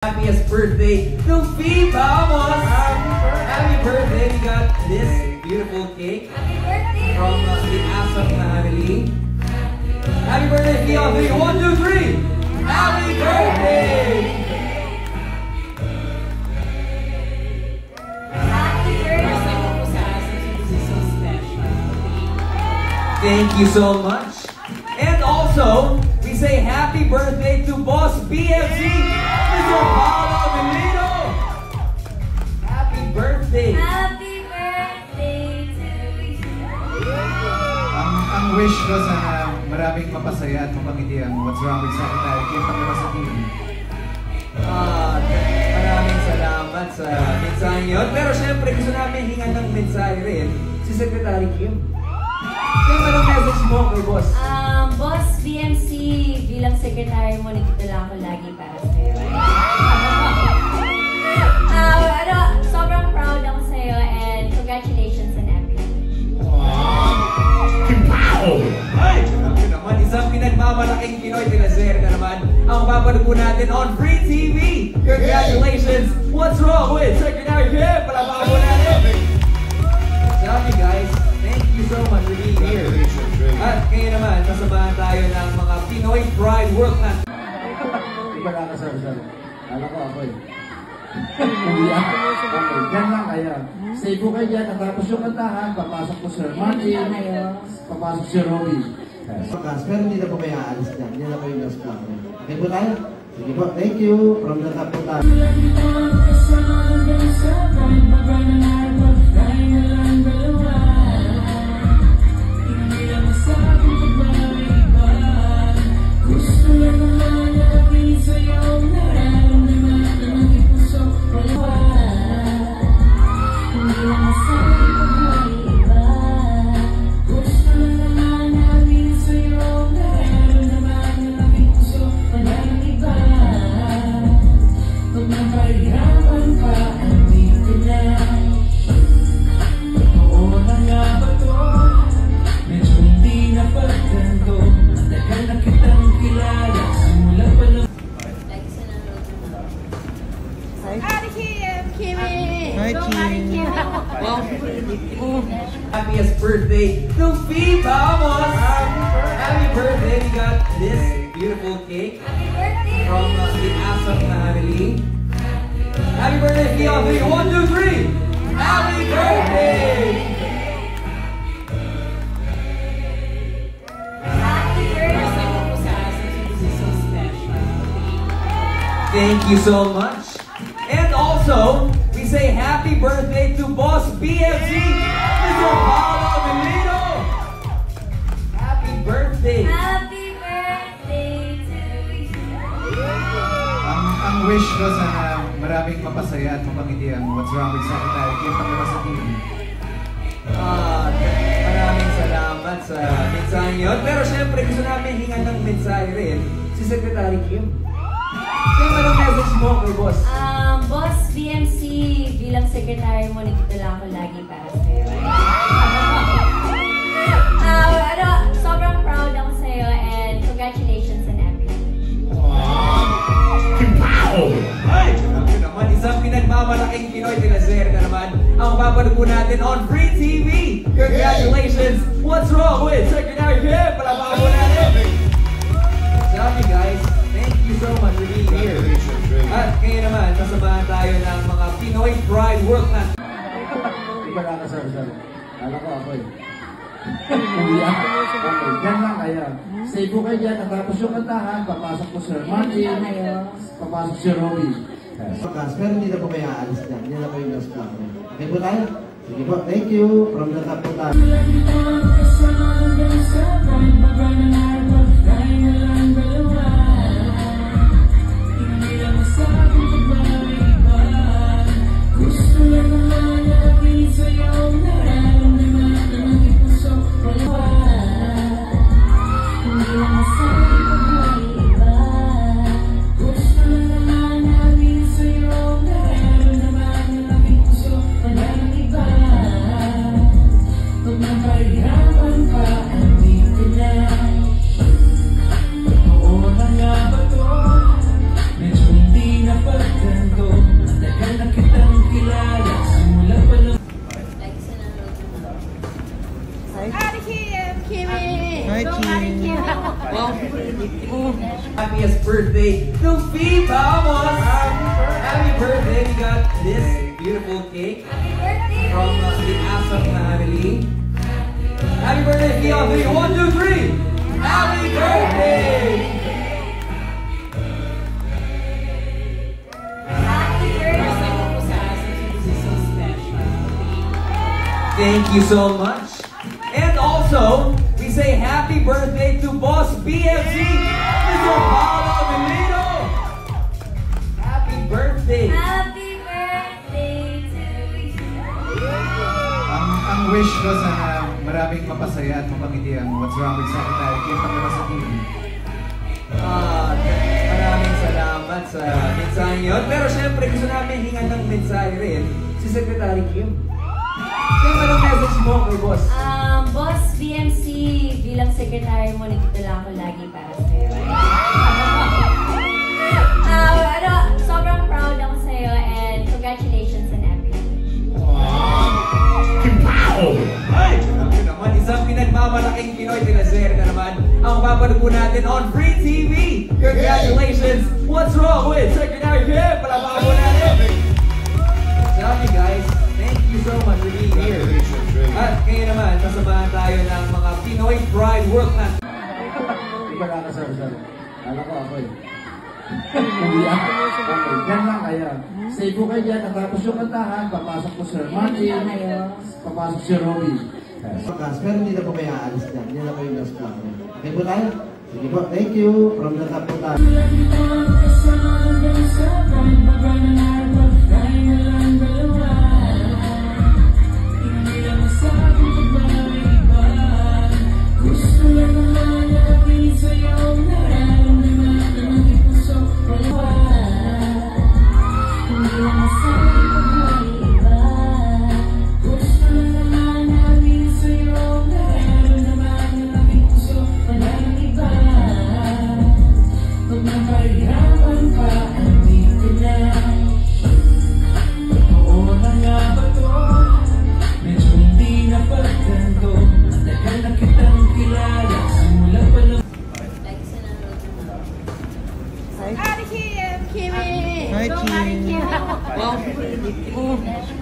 Happiest birthday to Fee! Vamos! Happy birthday! We got this beautiful cake from the Asam family. Happy birthday, Fee! On 3, 1, 2, 3! Happy birthday! Thank you so much. And also, we say happy birthday to Boss BFC, Mr. Paolo Melino. Happy birthday. Happy birthday to you. Ang wish ko sana maraming mapasaya at mapangiti ang What's Wrong with Secretary Kim pagkita sa team. Maraming salamat sa mensahe yun. Pero syempre gusto namin hingan ng mensahe rin si Secretary Kim. Kim, anong message mo kay Boss? Boss BMC, bilang secretary mo, nandito lang ako lagi para sa'yo. Sobrang proud ako sa'yo and congratulations on everything. Ay! Grabe naman, isang pinagmamalaking Pinoy Teleser na naman ang papanood po natin on Free TV. Congratulations! What's wrong with Secretary Kim? Palapakan po natin! Sabi guys, thank you so much for being here. At ngayon naman, sasabahan tayo ng mga Pinoy Pride World Class. Iba ka sir. Alam ko ako eh. Hindi ako. Okay, yan lang kaya. Stay po kayo dyan. Natapos yung kantahan, papasok po Sir Martin, papasok si Robby. Pero hindi na po may aalis dyan. Hindi na po yung last class. Okay po tayo? Sige po. Thank you. From the top po tayo. Happiest birthday to Fee! Vamos! Happy birthday! We got this beautiful cake from the Asam family. Happy birthday, Fee! On 3, 1, 2, 3! Happy birthday! Thank you so much. And also, we say happy birthday to Boss BFC, Mr. Paolo Melino. Happy birthday. Happy birthday to you. Ang wish ko sana maraming mapasaya at mapangiti ang What's Wrong with Secretary Kim pagkita sa team. Maraming salamat sa mensahe yun. Pero syempre gusto namin hingan ng mensahe rin si Secretary Kim. Kim, anong message mo kay Boss? Boss BMC, bilang secretary mo, nandito lang ako lagi para sa'yo. Sobrang proud ako sa'yo and congratulations on everything. Ay! Grabe naman, isang pinagmamalaking Pinoy Teleser na naman ang papanood po natin on Free TV. Congratulations! What's wrong with Secretary Kim? Palapakan po natin! Sabi guys, thank you so much for being here. At ngayon naman, sasabahan tayo ng mga Pinoy Pride World Class. Iba ka sir. Alam ko ako eh. Hindi ako. Okay, yan lang kaya. Stay po kayo dyan. Natapos yung kantahan, papasok po Sir Martin, papasok si Robby. Pero hindi na po may aalis dyan. Hindi na po yung last class. Okay po tayo? Sige po. Thank you. From the top po tayo. birthday, we got this beautiful cake Happy birthday, from the Asap family. Happy birthday, Kia! 3, 1, 2, 3! Happy birthday! Happy birthday! Thank you so much. And also, we say happy birthday to Boss BMC, Mr. Paolo Avellino. Happy birthday. Happy birthday to you! Ang wish ko sana maraming mapasaya at mapangiti ang What's Wrong with Secretary Kim pagkala sa TV. Maraming salamat sa mensahe niyo. Pero syempre, gusto namin hingan ng mensahe rin si Secretary Kim. Kim, anong message mo kay Boss? Boss BMC, bilang secretary mo, nandito lang ako lagi para sa'yo. Sobrang proud ako sa'yo and congratulations on everything. Ay! Ano naman, isang pinagmamalaking Pinoy teleserye na naman ang mapapanood po natin on Free TV. Congratulations! What's Wrong with Secretary Kim? Palakpakan po natin! Sabi guys, thank you so much for being here. At ngayon naman, kasamahan tayo ng mga Pinoy Pride World Class. Wala ka, sir. Alam ko ako eh. Hindi ako. Okay, yan lang kaya. Stay po kayo dyan. Natapos yung kantahan, papasok po Sir Martin, papasok si Robby. Pero hindi na po kayo aalis dyan. Yan na po yung last class. Okay po tayo? Sige po, thank you. From the top po tayo. Hi, Kim. Hi, Kim. Hi, Kim.